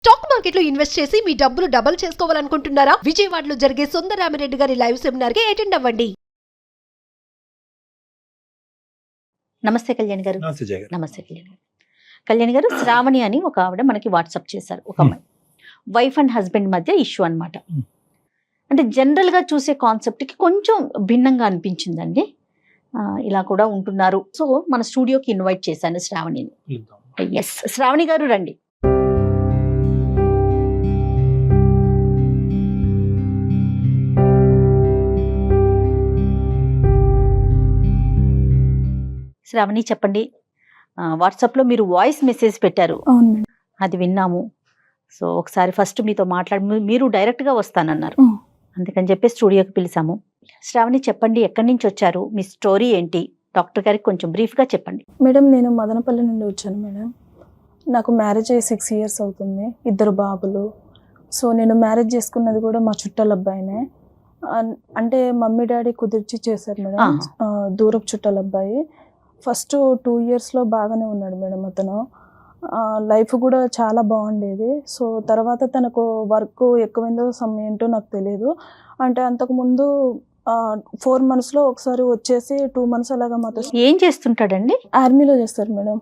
Stock మార్కెట్లో invest చేసి మీ డబ్బులు డబుల్ చేసుకోవాలనుకుంటున్నారా? విజయవాడలో జరిగే సుందరరామిరెడ్డి గారి లైవ్ సెమినార్ కి అటెండ్ అవ్వండి. నమస్తే కళ్యాణ్ గారు. నమస్తే జయ గారు. నమస్తే కళ్యాణ్ గారు. కళ్యాణ్ గారు, శ్రావణి అని ఒక ఆవిడ మనకి వాట్సాప్ చేశారు. ఒక అమ్మాయి వైఫ్ అండ్ హస్బెండ్ మధ్య ఇష్యూ అన్నమాట. అంటే జనరల్ గా చూసే కాన్సెప్ట్ కి కొంచెం భిన్నంగా అనిపించిందండి. ఇలా కూడా ఉంటున్నారు. సో మన స్టూడియోకి ఇన్వైట్ చేశాను శ్రావణిని. ఎస్, శ్రావణి గారు రండి. శ్రావణి చెప్పండి. వాట్సాప్లో మీరు వాయిస్ మెసేజ్ పెట్టారు. అవును మేడం. అది విన్నాము. సో ఒకసారి ఫస్ట్ మీతో మాట్లాడి మీరు డైరెక్ట్గా వస్తానన్నారు. అందుకని చెప్పి స్టూడియోకి పిలిచాము. శ్రావణి చెప్పండి, ఎక్కడి నుంచి వచ్చారు, మీ స్టోరీ ఏంటి, డాక్టర్ గారికి కొంచెం బ్రీఫ్గా చెప్పండి. మేడం, నేను మదనపల్లి నుండి వచ్చాను మేడం. నాకు మ్యారేజ్ అయ్యి 6 years అవుతుంది. 2 బాబులు. సో నేను మ్యారేజ్ చేసుకున్నది కూడా మా చుట్టాల అబ్బాయినే. అంటే మమ్మీ డాడీ కుదిర్చి చేశారు మేడం. దూరపు చుట్టాల అబ్బాయి. ఫస్ట్ 2 yearsలో బాగానే ఉన్నాడు మేడం. అతను లైఫ్ కూడా చాలా బాగుండేది. సో తర్వాత తనకు వర్క్ ఎక్కువైందో ఏంటో నాకు తెలియదు. అంటే అంతకుముందు 4 monthsలో ఒకసారి వచ్చేసి 2 months అలాగా మాతో. ఏం చేస్తుంటాడండి? ఆర్మీలో చేస్తారు మేడం,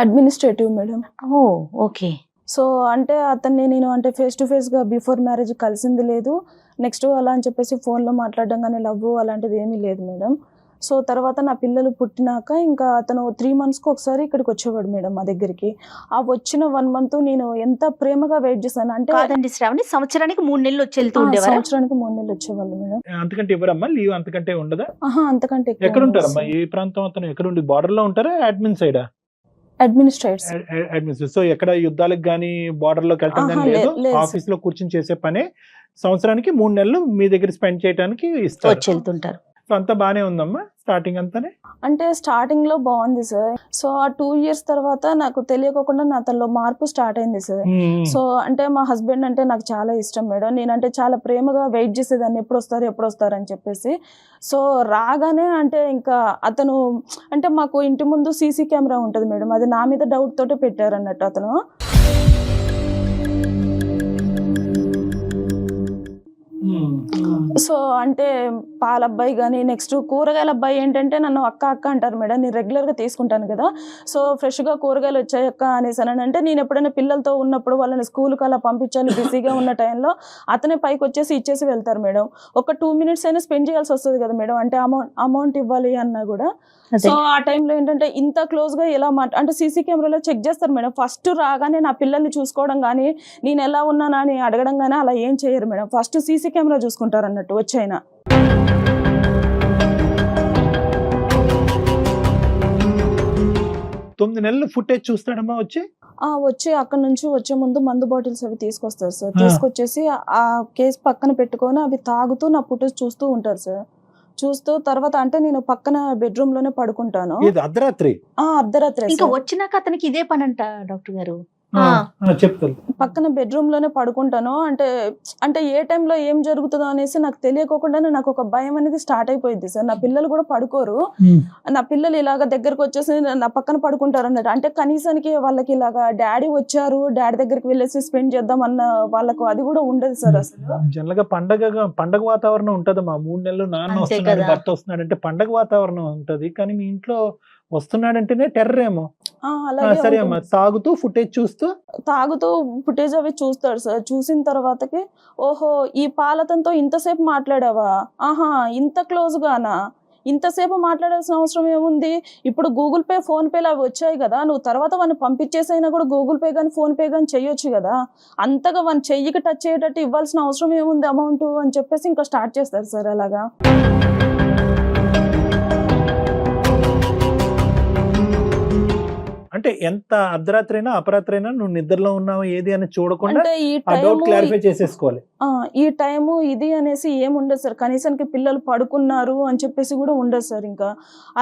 అడ్మినిస్ట్రేటివ్ మేడం. ఓ ఓకే. సో అంటే అతన్ని నేను అంటే ఫేస్ టు ఫేస్గా బిఫోర్ మ్యారేజ్ కలిసింది లేదు. నెక్స్ట్ అలా అని చెప్పేసి ఫోన్లో మాట్లాడడం కానీ లవ్ అలాంటిది ఏమీ లేదు మేడం. సో తర్వాత నా పిల్లలు పుట్టినాక ఇంకా అతను 3 monthsకి ఒకసారి ఇక్కడికి వచ్చేవాడు మేడం మా దగ్గరికి. ఆ వచ్చిన 1 month నేను ఎంత ప్రేమగా వెయిట్ చేశాను అంటే. కాదండి శ్రావణి, సంవత్సరానికి 3 నెలలు వచ్చి వెళ్తూ ఉండేవారు. సంవత్సరానికి 3 నెలలు వచ్చేవాళ్ళు మేడం. అంతకంటే ఇవ్వరమ్మా లీవ్? అంతకంటే ఉండదా? అంతకంటే ఎక్కువ. ఎక్కడ ఉంటారమ్మా? ఏ ప్రాంతం అతను? ఎక్కడ ఉండి? బార్డర్ లో ఉంటారా అడ్మిన్ సైడా? అడ్మినిస్ట్రేటర్. సో ఎక్కడ యుద్ధాలకు గానీ బార్డర్ లోకి వెళ్ళటం కానీ లేదు. ఆఫీస్ లో కూర్చొని చేసే పనే. సంవత్సరానికి 3 నెలలు మీ దగ్గర స్పెండ్ చేయడానికి ఇస్తారు. వచ్చి వెళ్తుంటారు. సో అంతా బానే ఉందమ్మా స్టార్టింగ్ అంతానే? అంటే స్టార్టింగ్ లో బాగుంది సార్. సో ఆ 2 years తర్వాత నాకు తెలియకుండా నా తనలో మార్పు స్టార్ట్ అయింది సార్. సో అంటే మా హస్బెండ్ అంటే నాకు చాలా ఇష్టం మేడం. నేనంటే చాలా ప్రేమగా వెయిట్ చేసేదాన్ని, ఎప్పుడు వస్తారు అని చెప్పేసి. సో రాగానే అంటే ఇంకా అతను అంటే మాకు ఇంటి ముందు సీసీ కెమెరా ఉంటుంది మేడం. అది నా మీద డౌట్ తోటే పెట్టారు అన్నట్టు అతను. సో అంటే పాల అబ్బాయి కానీ నెక్స్ట్ కూరగాయల అబ్బాయి ఏంటంటే నన్ను అక్క అంటారు మేడం. నేను రెగ్యులర్గా తీసుకుంటాను కదా. సో ఫ్రెష్గా కూరగాయలు వచ్చాయి అక్క అనేసి అంటే నేను ఎప్పుడైనా పిల్లలతో ఉన్నప్పుడు వాళ్ళని స్కూల్కి అలా పంపించాలి బిజీగా ఉన్న టైంలో అతనే పైకి వచ్చేసి ఇచ్చేసి వెళ్తారు మేడం. ఒక 2 minutes అయినా స్పెండ్ చేయాల్సి వస్తుంది కదా మేడం. అంటే అమౌంట్ ఇవ్వాలి అన్నా కూడా. సో ఆ టైంలో ఏంటంటే ఇంత క్లోజ్గా ఎలా అంటే సీసీ కెమెరాలో చెక్ చేస్తారు మేడం. ఫస్ట్ రాగానే నా పిల్లల్ని చూసుకోవడం కానీ నేను ఎలా ఉన్నానా అని అడగడం కానీ అలా ఏం చేయరు మేడం. ఫస్ట్ సీసీ కెమెరా చూసుకుంటారు అన్నట్టు వచ్చైనా. 9 నెలలు ఫుటేజ్ చూస్తాడమ్మా వచ్చి అక్కడ నుంచి వచ్చే ముందు మందు బాటిల్స్ అవి తీసుకొస్తారు సార్. తీసుకొచ్చేసి ఆ కేసు పక్కన పెట్టుకొని అవి తాగుతూ నా ఫుటేజ్ చూస్తూ ఉంటారు సార్. చూస్తూ తర్వాత అంటే నేను పక్కన బెడ్రూమ్ లోనే పడుకుంటాను. అర్ధరాత్రి ఇంకా వచ్చినాక అతనికి ఇదే పని అంట డాక్టర్ గారు. చెప్తారు. పక్కన బెడ్రూమ్ లోనే పడుకుంటాను. అంటే ఏ టైంలో ఏం జరుగుతుందో అనేసి నాకు తెలియకోకుండానే నాకు ఒక భయం అనేది స్టార్ట్ అయిపోయింది సార్. నా పిల్లలు కూడా పడుకోరు. నా పిల్లలు ఇలాగ దగ్గరకు వచ్చేసి నా పక్కన పడుకుంటారు అన్నట్టు. అంటే కనీసానికి వాళ్ళకి ఇలాగా డాడీ వచ్చారు, డాడీ దగ్గరికి వెళ్ళేసి స్పెండ్ చేద్దాం అన్న వాళ్ళకు అది కూడా ఉండదు సార్. అసలు జనరల్ గా పండగ వాతావరణం ఉంటదమ్మా. 3 నెలలు నాన్న వస్తున్నాడు, భర్త వస్తున్నాడు అంటే పండగ వాతావరణం ఉంటది. కానీ మీ ఇంట్లో వస్తున్నాడంటేనే టెర్రర్ ఏమో. సరే అమ్మా, తాగుతూ ఫుటేజ్ అవి చూస్తాడు సార్. చూసిన తర్వాతకి ఓహో ఈ పాలతంతో ఇంతసేపు మాట్లాడావా, ఆహా ఇంత క్లోజ్ గానా, ఇంతసేపు మాట్లాడాల్సిన అవసరం ఏముంది, ఇప్పుడు గూగుల్ పే ఫోన్ పేలు అవి వచ్చాయి కదా, నువ్వు తర్వాత వాడిని పంపించేసైనా కూడా గూగుల్ పే కానీ ఫోన్ పే కానీ చెయ్యొచ్చు కదా, అంతగా వాడిని చెయ్యికి టచ్ అయ్యేటట్టు ఇవ్వాల్సిన అవసరం ఏముంది అమౌంట్ అని చెప్పేసి ఇంకా స్టార్ట్ చేస్తారు సార్ అలాగా. అంటే ఎంత అర్ధరాత్రి అయినా అపరాత్రి అయినా నువ్వు నిద్రలో ఉన్నావు ఏది అని చూడకుండా క్లారిఫై చేసేసుకోవాలి. ఈ టైము ఇది అనేసి ఏముండదు సార్. కనీసానికి పిల్లలు పడుకున్నారు అని చెప్పేసి కూడా ఉండదు సార్. ఇంకా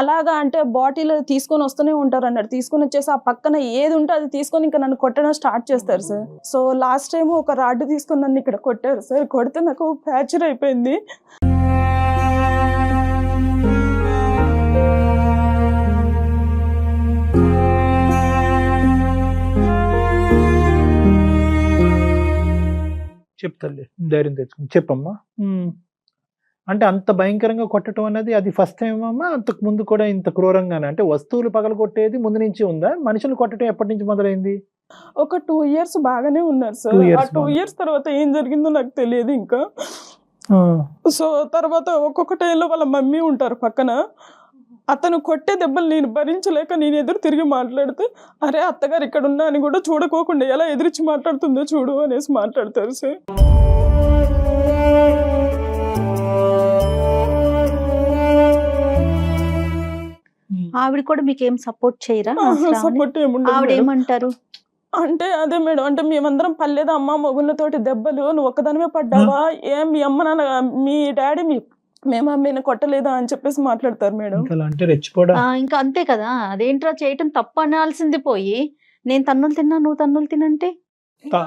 అలాగా అంటే బాటిల్ తీసుకొని వస్తూనే ఉంటారు అన్నట్టు. తీసుకొని వచ్చేసి ఆ పక్కన ఏది ఉంటే అది తీసుకొని ఇంకా నన్ను కొట్టడం స్టార్ట్ చేస్తారు సార్. సో లాస్ట్ టైం ఒక రాడ్ తీసుకొని నన్ను ఇక్కడ కొట్టారు సార్. కొడితే నాకు ఫ్రాక్చర్ అయిపోయింది. చెప్తాలే, ధైర్యం తెచ్చుకుని చెప్పమ్మా. అంటే అంత భయంకరంగా కొట్టడం అన్నది అది ఫస్ట్ టైం అమ్మా? అంతకు ముందు కూడా ఇంత క్రూరంగానే? అంటే వస్తువులు పగలగొట్టేది ముందు నుంచి ఉందా? మనుషులు కొట్టడం ఎప్పటి నుంచి మొదలైంది? ఒక 2 years బాగానే ఉన్నారు సార్. 2 years ఆ 2 years తర్వాత ఏం జరిగిందో నాకు తెలియదు ఇంకా. సో తర్వాత ఒక్కొక్క టైంలో వాళ్ళ మమ్మీ ఉంటారు పక్కన. అతను కొట్టే దెబ్బలు నేను భరించలేక నేను ఎదురు తిరిగి మాట్లాడితే, అరే అత్తగారు ఇక్కడ ఉన్నా అని కూడా చూడకోకుండా ఎలా ఎదురిచ్చి మాట్లాడుతుందో చూడు అనేసి మాట్లాడతారు సార్. ఆవిడ కూడా మీకు ఏం సపోర్ట్ చేయరా? సపోర్ట్ ఏముండదు ఆవిడ మేడం. ఏమంటారు? అంటే అదే మేడం, అంటే మేమందరం పర్లేదా అమ్మ మొగుళ్ళతోటి దెబ్బలు, నువ్వు ఒక్కదానివే పడ్డావా, ఏం మీ అమ్మ నాన్న మీ డాడీ మేము అమ్మని కొట్టలేదా అని చెప్పేసి మాట్లాడతారు మేడం. అంటే రెచ్చిపోవడం. ఇంకా అంతే కదా, అదేంట్రా చేయటం తప్పు అనాల్సింది పోయి నేను తన్నులు తిన్నా నువ్వు తన్నులు తినంటే.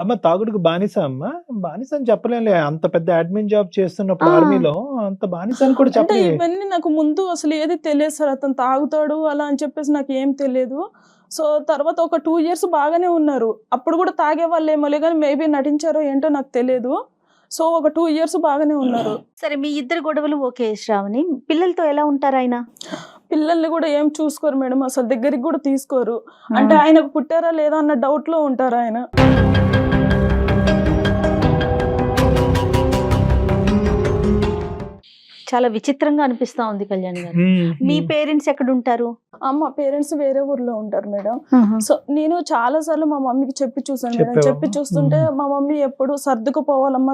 అమ్మ తాగుడుకు బానిస అమ్మా? బానిస అని చెప్పలేంలే, అంత పెద్ద అడ్మిన్ జాబ్ చేస్తున్నప్పుడు ఆర్మీలో అంత బానిస అని కూడా అంటే చెప్పలేదు. ఇవన్నీ నాకు ముందు అసలు ఏది తెలియదు సార్, అతను తాగుతాడు అలా అని చెప్పేసి నాకు ఏం తెలియదు. సో తర్వాత ఒక 2 years బాగానే ఉన్నారు. అప్పుడు కూడా తాగే వాళ్ళు ఏమోలే కానీ మేబీ నటించారో ఏంటో నాకు తెలియదు. సో ఒక 2 years బాగానే ఉన్నారు. సరే, మీ ఇద్దరు గొడవలు ఓకే శ్రావణి, పిల్లలతో ఎలా ఉంటారు ఆయన? పిల్లల్ని కూడా ఏం చూసుకోరు మేడం, అసలు దగ్గరికి కూడా తీసుకోరు. అంటే ఆయనకు పుట్టారా లేదా అన్న డౌట్ లో ఉంటారు ఆయన. చాలా విచిత్రంగా అనిపిస్తా ఉంది కళ్యాణ్ గారు. మీ పేరెంట్స్ ఎక్కడ ఉంటారు? మా పేరెంట్స్ వేరే ఊర్లో ఉంటారు మేడం. సో నేను చాలా సార్లు మా మమ్మీకి చెప్పి చూసాను మేడం. చెప్పి చూస్తుంటే మా మమ్మీ ఎప్పుడు సర్దుకుపోవాలమ్మా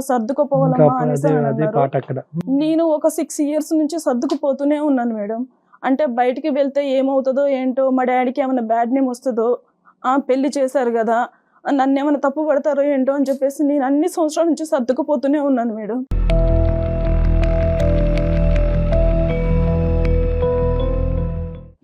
అనేసి అన్నారు. నేను ఒక 6 years నుంచి సర్దుకుపోతూనే ఉన్నాను మేడం. అంటే బయటికి వెళ్తే ఏమవుతుందో ఏంటో, మా డాడీకి ఏమైనా బ్యాడ్ నేమ్ వస్తుందో, పెళ్లి చేశారు కదా నన్ను ఏమైనా తప్పు పడతారో ఏంటో అని చెప్పేసి నేను అన్ని సంవత్సరాల నుంచి సర్దుకుపోతూనే ఉన్నాను మేడం.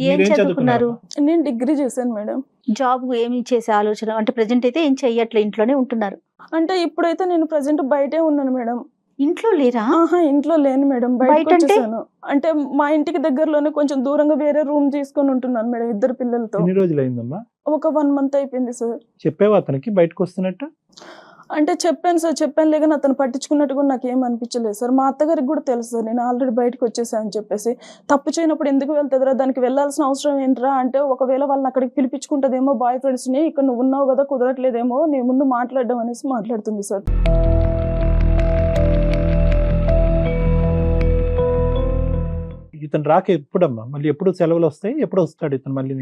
ఏం చదువుకున్నారు? నేను డిగ్రీ చేశాను మేడం. జాబ్ ఏమి చేసే ఆలోచన అంటే ప్రెజెంట్ అయితే ఏం చెయ్యట్లే, ఇంట్లోనే ఉంటున్నారు? అంటే ఇప్పుడైతే నేను ప్రెజెంట్ బయటే ఉన్నాను మేడం. ఇంట్లో లేరా? ఇంట్లో లేను మేడం, బయటకు వచ్చేసాను. అంటే మా ఇంటికి దగ్గరలోనే కొంచెం దూరంగా వేరే రూమ్ తీసుకొని ఉంటున్నాను మేడం 2 పిల్లలతో. ఎన్ని రోజులు అయిందమ్మా? ఒక 1 month అయిపోయింది సార్. చెప్పావా అతనికి బయటకు వస్తున్నట్టు? అంటే చెప్పాను సార్, చెప్పాను లేక అతను పట్టించుకున్నట్టు కూడా నాకు ఏం అనిపించలేదు సార్. మా అత్తగారికి కూడా తెలుసు సార్ నేను ఆల్రెడీ బయటకు వచ్చేసాను అని చెప్పేసి. తప్పు చేయనప్పుడు ఎందుకు వెళ్తుందిరా, దానికి వెళ్ళాల్సిన అవసరం ఏంట్రా అంటే, ఒకవేళ వాళ్ళని అక్కడికి పిలిపించుకుంటుందేమో బాయ్ ఫ్రెండ్స్ని, ఇక్కడ నువ్వు ఉన్నావు కదా కుదరట్లేదేమో నీ ముందు మాట్లాడడం అనేసి మాట్లాడుతుంది సార్. ఇతను రాక ఎప్పుడమ్మా? మళ్ళీ ఎప్పుడు సెలవులు వస్తాయి? ఎప్పుడు వస్తాడు ఇతను మళ్ళీ?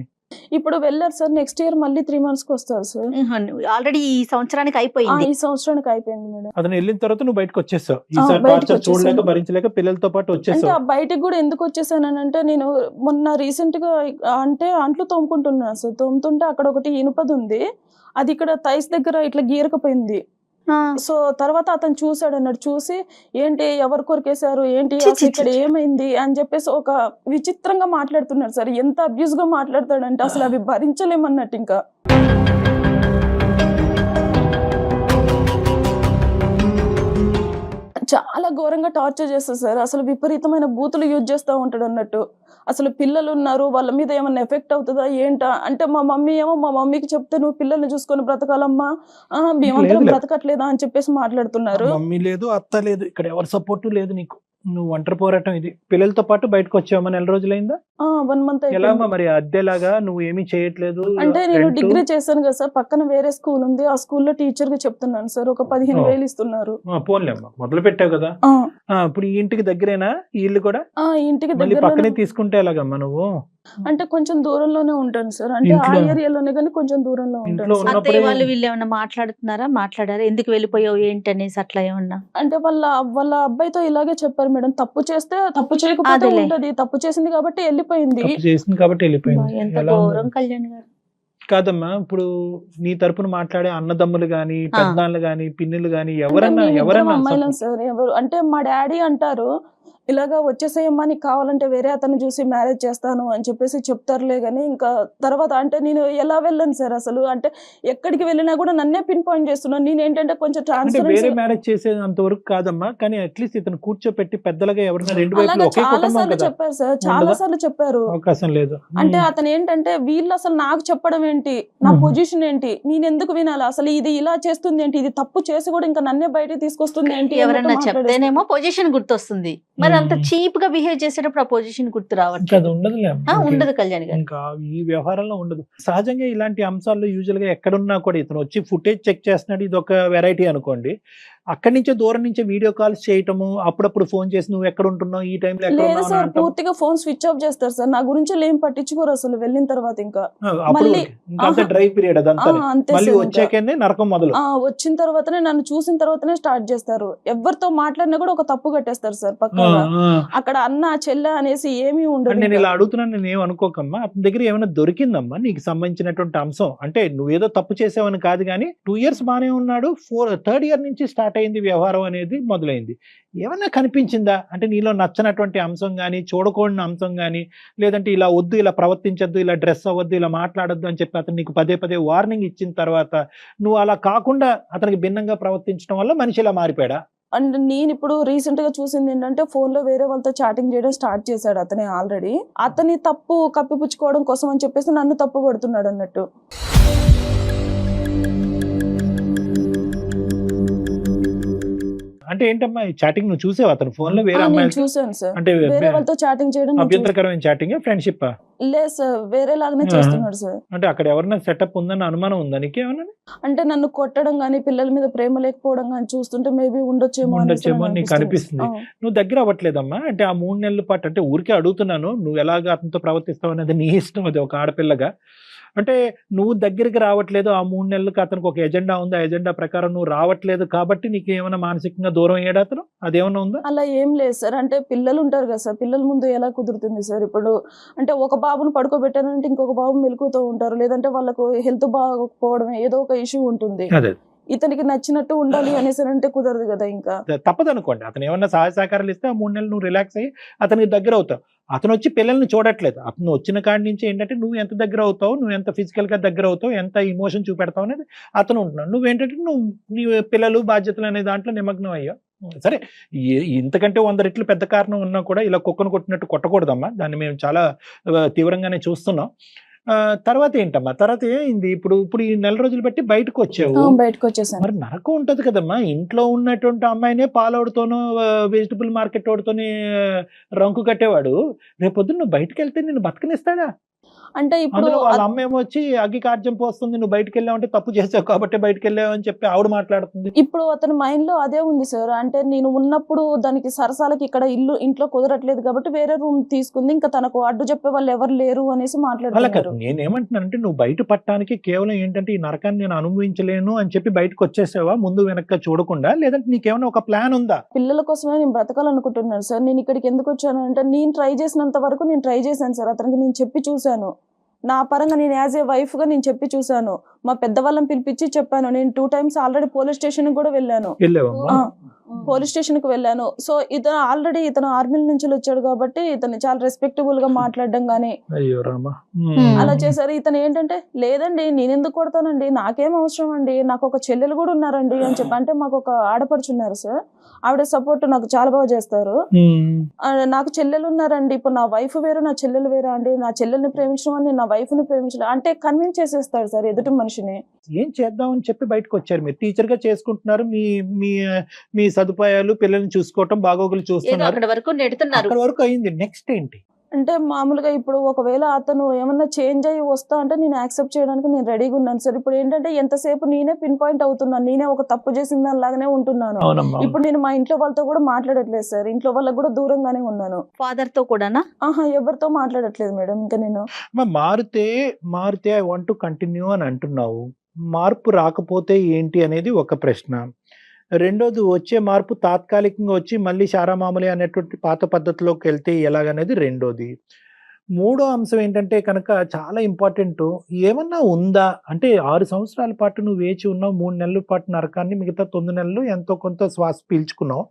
ఇప్పుడు వెళ్ళారు సార్, నెక్స్ట్ ఇయర్ మళ్ళీ 3 months కి వస్తారు సార్. ఆల్రెడీ ఈ సంవత్సరానికి అయిపోయింది. ఈ సంవత్సరానికి అయిపోయింది మేడం. అతను వెళ్ళిన తర్వాత నువ్వు బయటకు వచ్చేసావు. ఈసారి టార్చర్ చూడలేక భరించలేక పిల్లలతో పాటు అంటే వచ్చేసావు. బయటకు కూడా ఎందుకు వచ్చేసానంటే, నేను మొన్న రీసెంట్ గా అంటే అంట్లు తోముకుంటున్నాను సార్. తోముతుంటే అక్కడ ఒకటి ఇనుపది ఉంది, అది ఇక్కడ థైస్ దగ్గర ఇట్లా గీరకపోయింది. సో తర్వాత అతను చూసాడు అన్నాడు. చూసి ఏంటి ఎవరు కొరికేశారు ఏంటి ఇక్కడ ఏమైంది అని చెప్పేసి ఒక విచిత్రంగా మాట్లాడుతున్నాడు సార్. ఎంత అబ్యూస్ గా మాట్లాడతాడంటే అసలు అవి భరించలేమన్నట్టు. ఇంకా చాలా ఘోరంగా టార్చర్ చేస్తారు సార్. అసలు విపరీతమైన బూతులు యూజ్ చేస్తూ ఉంటాడు అన్నట్టు. అసలు పిల్లలు ఉన్నారు, వాళ్ళ మీద ఏమన్నా ఎఫెక్ట్ అవుతుందా ఏంటా అంటే, మా మమ్మీ ఏమో మా మమ్మీకి చెప్తే నువ్వు పిల్లల్ని చూసుకొని బ్రతకాలమ్మా, మేమందరం బ్రతకట్లేదా అని చెప్పేసి మాట్లాడుతున్నారు. మమ్మీ లేదు, అత్త లేదు, ఇక్కడ ఎవరి సపోర్ట్ లేదు నీకు. నువ్వు ఒంటరి పోరాటం ఇది. పిల్లలతో పాటు బయటకు వచ్చావా? నెల రోజులైందా? 1 month ఎలా మరి అద్దెలాగా నువ్వు ఏమీ చేయట్లేదు? అంటే నేను డిగ్రీ చేశాను కదా సార్, పక్కన వేరే స్కూల్ ఉంది, ఆ స్కూల్లో టీచర్ గా చెప్తున్నాను సార్. ఒక 15,000 ఇస్తున్నారు. పోన్లేమ్మా, మొదలు పెట్టావు కదా. ఇప్పుడు ఈ ఇంటికి దగ్గరేనా ఇల్లు కూడా? ఇంటికి దగ్గర పక్కనే తీసుకుంటే ఎలాగమ్మా నువ్వు? అంటే కొంచెం దూరంలోనే ఉంటాను సార్. అంటే ఆ ఏరియాలోనే కానీ కొంచెం దూరంలో ఉంటాను. అత్తయ్య వాళ్ళు వీళ్ళు ఏమన్నా మాట్లాడారా ఎందుకు వెళ్ళిపోయావు ఏంటి అనేసి అట్లా ఏమన్నా? అంటే వాళ్ళ అబ్బాయితో ఇలాగే చెప్పారు మేడం, తప్పు చేస్తే తప్పు చేయకపోతే ఉంటది, తప్పు చేసింది కాబట్టి వెళ్ళిపోయింది. ఎంత ఘోరం కళ్యాణ్ గారు. కాదమ్మా, ఇప్పుడు నీ తరపున మాట్లాడే అన్నదమ్ములు గాని, పెద్దనాన్నలు గాని, పిన్నులు గాని ఎవరన్నా అమ్మాయిలం సార్. ఎవరు అంటే మా డాడీ అంటారు ఇలాగా వచ్చేసేయమ్మా నీకు కావాలంటే వేరే అతను చూసి మ్యారేజ్ చేస్తాను అని చెప్పేసి చెప్తారులే కానీ ఇంకా తర్వాత అంటే నేను ఎలా వెళ్ళాను సార్ అసలు అంటే ఎక్కడికి వెళ్ళినా కూడా నన్నే పిన్ పాయింట్ చేస్తున్నాను. నేను ఏంటంటే కొంచెం అంటే వేరే ట్రాన్స్పరెన్సీ మ్యారేజ్ చేసేంత వరకు కాదమ్మా, కానీ అట్లీస్ట్ ఇతను కూర్చోపెట్టి పెద్దలుగా ఎవరైనా రెండు వైపులు అలాగా ఒకే చాలా కుటుంబం సార్లు కదా, చెప్పారు సార్, చాలా ఉండదా? సార్లు చెప్పారు. అవకాశం లేదు. అంటే అతను ఏంటంటే వీళ్ళు అసలు నాకు చెప్పడం ఏంటి, నా మ్మ్. పొజిషన్ ఏంటి, నేను ఎందుకు వినాలి, అసలు ఇది ఇలా చేస్తుంది ఏంటి, ఇది తప్పు చేసి కూడా ఇంకా నన్నే బయటకు తీసుకొస్తుంది ఏంటి ఎవరన్నా అన్నట్టు చెప్తేనేమో పొజిషన్ గుర్తొస్తుంది, మరి అంత మ్మ్. చీప్ గా బిహేవ్ చేసేటప్పుడు ఆ పొజిషన్ గుర్తు ఇంకా రావట్లేదు. అది ఉండదులే అమ్మా. ఉండదు కళ్యాణ్ గారు. ఇంకా ఈ వ్యవహారంలో ఉండదు. సహజంగా ఇలాంటి అంశాల్లో యూజువల్ గా ఎక్కడున్నా కూడా ఇతను వచ్చి ఫుటేజ్ చెక్ చేస్తున్నాడు, ఇది ఒక వెరైటీ అనుకోండి. అక్కడి నుంచే దూరం నుంచే వీడియో కాల్స్ చేయటము, అప్పుడప్పుడు ఫోన్ చేసి నువ్వు ఎక్కడ ఉంటున్నావు, ఈ టైంలో ఎక్కడ లేదు ఉన్నావు సార్, అంటాం. పూర్తిగా ఫోన్ స్విచ్ ఆఫ్ చేస్తారు సార్, నా గురించి ఏం పట్టించుకోరు అసలు వెళ్ళిన తర్వాత ఇంకా. అప్పుడు మళ్ళీ ఇంకా ఆహా. డ్రై పీరియడ్ అదంతా. అంతే మళ్ళీ సార్ ఇంకా. వచ్చాకనే నరకం మొదలు. వచ్చిన తర్వాతనే నన్ను చూసిన తర్వాతనే స్టార్ట్ చేస్తారు. ఎవరితో మాట్లాడినా కూడా ఒక తప్పు కట్టేస్తారు సార్ ఆ, పక్కగా. ఆ. అక్కడ అన్న చెల్లె అనేసి ఏమీ ఉండదు నేను ఇంకా. ఇలా అడుగుతున్నాను, నేను ఏం అనుకోకమ్మా. అతని దగ్గర ఏమైనా దొరికిందమ్మా నీకు సంబంధించినటువంటి అంశం? అంటే నువ్వేదో తప్పు చేసావని కాదు, కానీ 2 years బానే ఉన్నాడు, 3rd year నుంచి స్టార్ట్ అయింది వ్యవహారం అనేది మొదలైంది. ఏమన్నా కనిపించిందా అంటే నీలో నచ్చనటువంటి అంశం కానీ, చూడకూడని అంశం కానీ, లేదంటే ఇలా వద్దు, ఇలా ప్రవర్తించొద్దు, ఇలా డ్రెస్ అవ్వద్దు, ఇలా మాట్లాడొద్దు అని చెప్పి అతను నీకు పదే పదే వార్నింగ్ ఇచ్చిన తర్వాత నువ్వు అలా కాకుండా అతనికి భిన్నంగా ప్రవర్తించడం వల్ల మనిషి ఇలా మారిపోయాడా? అండ్ నేను ఇప్పుడు రీసెంట్ గా చూసింది ఏంటంటే ఫోన్ లో వేరే వాళ్ళతో చాటింగ్ చేయడం స్టార్ట్ చేశాడు అతనే ఆల్రెడీ. అతని తప్పు కప్పిపుచ్చుకోవడం కోసం అని చెప్పేసి నన్ను తప్పు పడుతున్నాడు అన్నట్టు. అంటే ఏంటమ్మా ఈ చాటింగ్ నువ్వు చూసావు అతను ఫోన్ లో వేరే నేను అమ్మాయిలు? చూసాను సార్, అంటే వేరే వాళ్ళతో చాటింగ్ చేయడం నేను అభ్యంతరకరమైన చాటింగ్, ఫ్రెండ్షిప్? లేదు సార్, వేరే లాగానే చేస్తున్నాడు సార్. అంటే అక్కడ ఎవరైనా సెటప్ ఉందన్న అనుమానం ఉందా నీకేమన్నా? అంటే నన్ను కొట్టడం గానీ, పిల్లల మీద ప్రేమ లేకపోవడం గానీ చూస్తుంటే మేబీ ఉండొచ్చేమో అనేసి ఉండొచ్చేమో నాకు నీకు అనిపిస్తుంది. ఆ. నువ్వు దగ్గర అవ్వట్లేదమ్మా? అంటే ఆ 3 నెలల పాటు, అంటే ఊరికే అడుగుతున్నాను, నువ్వు ఎలాగ అతనితో ప్రవర్తిస్తావు అనేది నీ ఇష్టం, అది ఒక ఆడపిల్లగా. అంటే నువ్వు దగ్గరికి రావట్లేదు, ఆ 3 నెలలకు అతనికి ఒక ఎజెండా ఉంది, ఆ ఎజెండా ప్రకారం నువ్వు రావట్లేదు కాబట్టి నీకు ఏమైనా మానసికంగా దూరం అయ్యాడు అతను? అదేమన్నా ఉందా? అలా ఏం లేదు సార్, అంటే పిల్లలు ఉంటారు కదా సార్, పిల్లల ముందు ఎలా కుదురుతుంది సార్? ఇప్పుడు అంటే ఒక బాబును పడుకోబెట్టానంటే ఇంకొక బాబు మెలుకుతూ ఉంటారు, లేదంటే వాళ్ళకు హెల్త్ బాగోకపోవడం ఏదో ఒక ఇష్యూ ఉంటుంది. అదే ఇతనికి నచ్చినట్టు ఉండాలి అనేసి అంటే కుదరదు కదా ఇంకా. తప్పదు అనుకోండి. అతను ఏమన్నా సహాయ సహకారాలు ఇస్తే ఆ 3 నెలలు నువ్వు రిలాక్స్ అయ్యి అతనికి దగ్గర అవుతావు. అతను వచ్చి పిల్లల్ని చూడట్లేదు. అతను వచ్చిన కాడి నుంచి ఏంటంటే నువ్వు ఎంత దగ్గర అవుతావు, నువ్వు ఎంత ఫిజికల్ గా దగ్గర అవుతావు, ఎంత ఇమోషన్ చూపెడతావు అనేది అతను ఉంటున్నాడు. నువ్వేంటంటే నీ పిల్లలు బాధ్యతలు అనే దాంట్లో నిమగ్నం అయ్యావు. సరే, ఇంతకంటే 100 రెట్లు పెద్ద కారణం ఉన్నా కూడా ఇలా కుక్కను కొట్టినట్టు కొట్టకూడదమ్మా. దాన్ని మేము చాలా తీవ్రంగానే చూస్తున్నాం. తర్వాత ఏంటమ్మా? తర్వాత ఏంది? ఇప్పుడు ఈ 4 నెల రోజులు బట్టి బయటకు వచ్చావు, బయటకు వచ్చేసాను. మరి నరకం ఉంటది కదమ్మా. ఇంట్లో ఉన్నటువంటి అమ్మాయినే పాలోడుతోనో వెజిటబుల్ మార్కెట్ వాడితోనే రంకు కట్టేవాడు రేపొద్దున నువ్వు బయటకు వెళ్తే నిన్ను బతకనిస్తాడా? అంటే ఇప్పుడు అందులో వాళ్ళ అమ్మ ఏమో వచ్చి అగ్గి కార్జ్యం పోస్తుంది, నువ్వు బయటకు వెళ్ళావంటే తప్పు చేసావు కాబట్టి బయటకు వెళ్ళావు అని చెప్పి ఆవిడ మాట్లాడుతుంది. ఇప్పుడు అతని మైండ్ లో అదే ఉంది సార్. అంటే నేను ఉన్నప్పుడు దానికి సరసాలకి ఇక్కడ ఇంట్లో కుదరట్లేదు కాబట్టి వేరే రూమ్ తీసుకుంది, ఇంకా తనకు అడ్డు చెప్పే వాళ్ళు ఎవరు లేరు అనేసి అలా మాట్లాడుతున్నారు. కాదు, నేనేమంటున్నానంటే నువ్వు బయట పట్టడానికి కేవలం ఏంటంటే ఈ నరకాన్ని నేను అనుభవించలేను అని చెప్పి బయటకు వచ్చేసావా ముందు వెనక్కి చూడకుండా, లేదంటే నీకేమైనా ఒక ప్లాన్ ఉందా? పిల్లల కోసమే నేను బ్రతకాలనుకుంటున్నాను సార్. నేను ఇక్కడికి ఎందుకు వచ్చాను అంటే నేను ట్రై చేసినంత వరకు నేను ట్రై చేశాను సార్. అతనికి నేను చెప్పి చూశాను, నా పరంగా నేను యాజ్ ఏ వైఫ్ గా నేను చెప్పి చూశాను. మా పెద్దవాళ్ళని పిలిపించి చెప్పాను. నేను 2 times ఆల్రెడీ పోలీస్ స్టేషన్ కూడా వెళ్ళాను. వెళ్ళావమ్మా? పోలీస్ స్టేషన్ కి వెళ్ళాను. సో ఇతను ఆర్మీ నుంచి వచ్చాడు కాబట్టి ఇతను చాలా రెస్పెక్టబుల్ గా మాట్లాడడం గానీ అయ్యో రామా. అలా చేశారు. ఇతను ఏంటంటే లేదండి నేను ఎందుకు కొడతానండి, నాకేం అవసరం అండి, నాకు ఒక చెల్లెలు కూడా ఉన్నారండి అని చెప్పి. అంటే మాకు ఒక ఆడపడుచున్నారు సార్, ఆవిడ సపోర్ట్ నాకు చాలా బాగా చేస్తారు. నాకు చెల్లెలు ఉన్నారండి, ఇప్పుడు నా వైఫ్ వేరు నా చెల్లెలు వేరా అండి, నా చెల్లెల్ని ప్రేమించడం అని నా వైఫ్ ని ప్రేమించడం అంటే కన్విన్స్ చేసేస్తాడు సార్ ఎదుటి మనిషిని. ఏం చేద్దామని చెప్పి బయటకు వచ్చారు మీరు? టీచర్ గా చేసుకుంటున్నారు, మీ సదుపాయాలు, పిల్లల్ని చూసుకోవటం, బాగోగులు ఏదో చూస్తున్నారు, అక్కడ వరకు నెడుతున్నారు. అక్కడ వరకు అయింది. నెక్స్ట్ ఏంటి? అంటే మామూలుగా ఇప్పుడు ఒకవేళ అతను ఏమన్నా చేంజ్ అయ్యి వస్తా అంటే నేను యాక్సెప్ట్ చేయడానికి నేను రెడీగా ఉన్నాను సార్. ఇప్పుడు ఏంటంటే ఎంతసేపు నేనే పిన్ పాయింట్ అవుతున్నాను, నేనే ఒక తప్పు చేసిన దానిలాగానే ఉంటున్నాను. అవునమ్మా. ఇప్పుడు నేను మా ఇంట్లో వాళ్ళతో కూడా మాట్లాడట్లేదు సార్, ఇంట్లో వాళ్ళకి కూడా దూరంగానే ఉన్నాను. ఫాదర్ తో కూడానా? ఎవరితో మాట్లాడట్లేదు మేడం ఇంకా నేను. మారితే ఐ వాంట్ టు కంటిన్యూ అని అంటున్నావు. మార్పు రాకపోతే ఏంటి అనేది ఒక ప్రశ్న. రెండోది, వచ్చే మార్పు తాత్కాలికంగా వచ్చి మళ్ళీ శారామామూలి అనేటువంటి పాత పద్ధతిలోకి వెళ్తే ఎలాగనేది రెండోది. మూడో అంశం ఏంటంటే కనుక చాలా ఇంపార్టెంట్. ఏమన్నా ఉందా అంటే 6 సంవత్సరాల పాటు నువ్వు వేచి ఉన్నావు, 3 నెలల పాటు నరకాన్ని, మిగతా 9 నెలలు ఎంతో కొంత శ్వాస పీల్చుకున్నావు.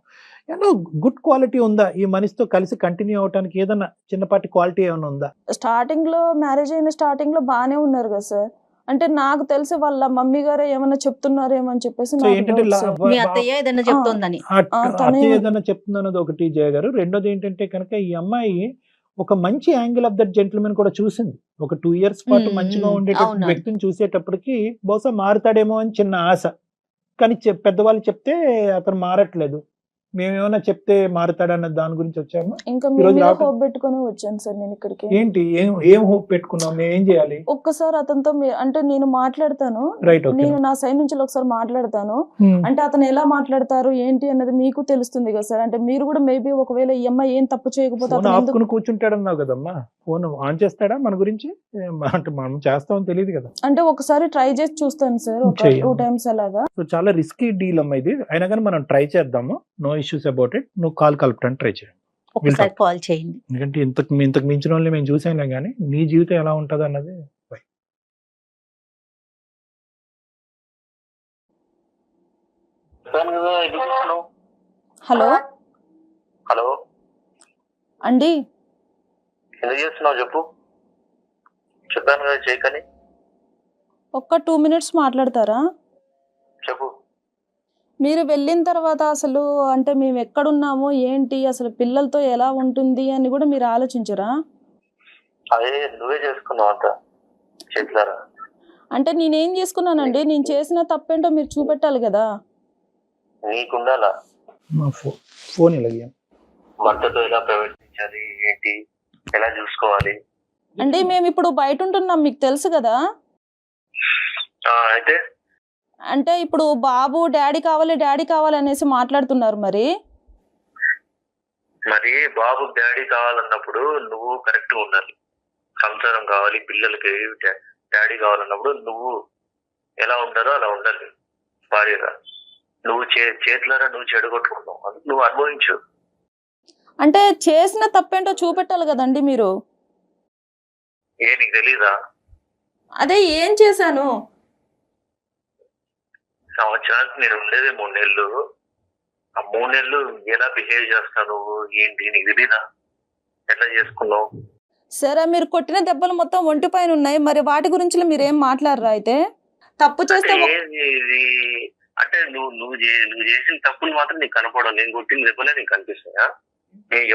ఏమన్నా గుడ్ క్వాలిటీ ఉందా ఈ మనిషితో కలిసి కంటిన్యూ అవడానికి? ఏదన్నా చిన్నపాటి క్వాలిటీ ఏమైనా ఉందా? స్టార్టింగ్ లో మ్యారేజ్ అయిన స్టార్టింగ్ లో బాగానే ఉన్నారు కదా సార్. అంటే నాకు తెలిసి వాళ్ళ మమ్మీ గారే ఏమన్నా చెప్తున్నారేమో అని చెప్పేసి సో నాకు ఏంటంటే doubt, sir. మీ అత్తయ్య ఏదైనా చెప్తోందని. తనే- అతి ఏదైనా చెప్తుందన్నది ఒకటి జయ గారు. రెండోది ఏంటంటే కనుక ఈ అమ్మాయి ఒక మంచి యాంగిల్ ఆఫ్ దట్ జెంటిల్మెన్ కూడా చూసింది. ఒక 2 years పాటు మంచిగా ఉండేటటువంటి అవును. వ్యక్తిని చూసేటప్పటికి బహుశా మారుతాడేమో అని చిన్న ఆశ. కానీ పెద్దవాళ్ళు చెప్తే అతను మారట్లేదు. మేమేమైనా చెప్తే మారుతాడన్న దాని గురించి వచ్చామా? ఇంకా ఈ మీ రోజు మీద రావటం- హోప్ పెట్టుకొని వచ్చాను సార్ నేను ఇక్కడికి. ఏంటి ఏం హోప్ పెట్టుకున్నాం? మేము ఏం చేయాలి? ఒక్కసారి అతనితో అంటే నేను మాట్లాడతాను, రైట్, ఓకే. నేను నా సైడ్ నుంచి ఒకసారి మాట్లాడతాను. అంటే అతను ఎలా మాట్లాడతారు ఏంటి అన్నది మీకు తెలుస్తుంది కదా సార్. అంటే మీరు కూడా మేబీ ఒకవేళ ఈ అమ్మాయి ఏం తప్పు చేయకపోతే ఫోన్ అతను ఎందుకు ఆపుకుని కూర్చుంటాడన్నావు కదమ్మా. ఫోన్ ఆన్ చేస్తాడా మన గురించి? అంటే మనం చేస్తామని తెలియదు కదా. అంటే ఒకసారి ట్రై చేసి చూస్తాను సార్, ఒక చెయ్యి. 2 times అలాగా. సో చాలా రిస్కీ డీల్ అమ్మా ఇది. అయినా కానీ మనం ట్రై చేద్దాము. No issues about it. నువ్వు కాల్ కలపడానికి ట్రై చేయండి. ఒకసారి కాల్ చేయండి. ఎందుకంటే ఇంతకు మించిన వాళ్ళని మేము చూసాంలే కానీ నీ జీవితం ఎలా ఉంటుంది అన్నది. హలో హలో, అండి, ఎందుకు చేస్తున్నావు చెప్పు. చెప్పాను కదా చేయకని. ఒక్క 2 minutes మాట్లాడతారా? చెప్పు. మీరు వెళ్ళిన తర్వాత అసలు అంటే మేము ఎక్కడున్నామో ఏంటి, అసలు పిల్లలతో ఎలా ఉంటుంది అని కూడా మీరు ఆలోచించరా? అదే నువ్వే చేసుకున్నావు అంత చేతులారా. అంటే నేనేం చేసుకున్నానండి, నేను చేసిన తప్పేంటో మీరు చూపెట్టాలి కదా. నీకుండాలా మా ఫోన్ ఇలాగే భర్తతో ఎలా ప్రవర్తించాలి, ఏంటి, ఎలా చూసుకోవాలి. అంటే మేము ఇప్పుడు బయట ఉంటున్నాం, మీకు తెలుసు కదా. అయితే అంటే ఇప్పుడు బాబు డాడీ కావాలి అనేసి మాట్లాడుతున్నారు. మరి మరి బాబు డాడీ కావాలన్నప్పుడు నువ్వు కరెక్ట్ ఉండాలి. సంసారం కావాలి, పిల్లలకి డాడీ కావాలన్నప్పుడు నువ్వు ఎలా ఉండాలో అలా ఉండాలి భార్యగా. నువ్వు చేతులారా నువ్వు చెడగొట్టుకున్నావు, అందుకు నువ్వు అనుభవించు. అంటే చేసిన తప్పేంటో చూపెట్టాలి కదండి మీరు. నీకు తెలీదా? అదే ఏం చేశాను. సంవత్సరానికి నేను ఉండేది 3 నెలలు. ఆ 3 నెలలు ఎలా బిహేవ్ చేస్తావు నువ్వు, ఏంటి నీకు తెలీదా? ఎట్లా చేసుకున్నావు? సరే, మీరు కొట్టిన దెబ్బలు మొత్తం ఒంటి పైన ఉన్నాయి, మరి వాటి గురించి మీరు ఏం మాట్లాడరా? అయితే తప్పు చేస్తే అంటే నువ్వు చేసిన తప్పులు మాత్రం నీకు కనపడవు. నేను కొట్టిన దెబ్బలే నీకు కనిపిస్తాయా?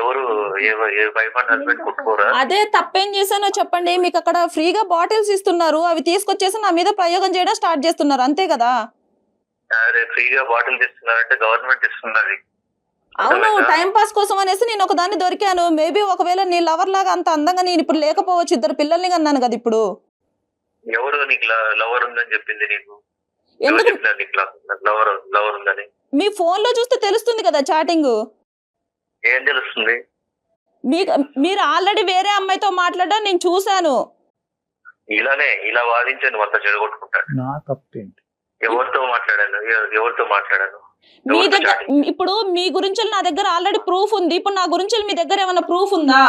ఎవరు ఏ వైఫ్ అండ్ హస్బెండ్ కొట్టుకోరా? అదే తప్పేం చేశానో చెప్పండి. మీకు అక్కడ ఫ్రీగా బాటిల్స్ ఇస్తున్నారు, అవి తీసుకొచ్చేసి నా మీద ప్రయోగం చేయడం స్టార్ట్ చేస్తున్నారు, అంతే కదా. అరే ఫ్రీగా బాటిల్ ఇస్తున్నారంటే గవర్నమెంట్ ఇస్తున్నది. అవును, టైం పాస్ కోసం అనేసి నేను ఒక దాన్ని దొరికాను. మేబీ ఒకవేళ నీ లవర్ లాగా అంత అందంగా నేను ఇప్పుడు లేకపోవచ్చు, 2 పిల్లల్ని కన్నాను కదా ఇప్పుడు. ఎవరు నీకు లవర్ ఉందని చెప్పింది? నీకు ఎందుకు? చెప్పినా నీకు లవర్ ఉందని? మీ ఫోన్ లో చూస్తే తెలుస్తుంది కదా చాటింగ్. ఏం తెలుస్తుంది? మీరు ఆల్రెడీ వేరే అమ్మాయితో మాట్లాడడం నేను చూశాను. ఇలా వాదించాను నువ్వు అంతా చెడగొట్టుకుంటాను. నా తప్పేంటి? ఎవరితో మాట్లాడాను? మీ దగ్గర ఇప్పుడు మీ గురించి నా దగ్గర ఆల్రెడీ ప్రూఫ్ ఉంది. ఇప్పుడు నా గురించి మీ దగ్గర ఏమైనా ప్రూఫ్ ఉందా?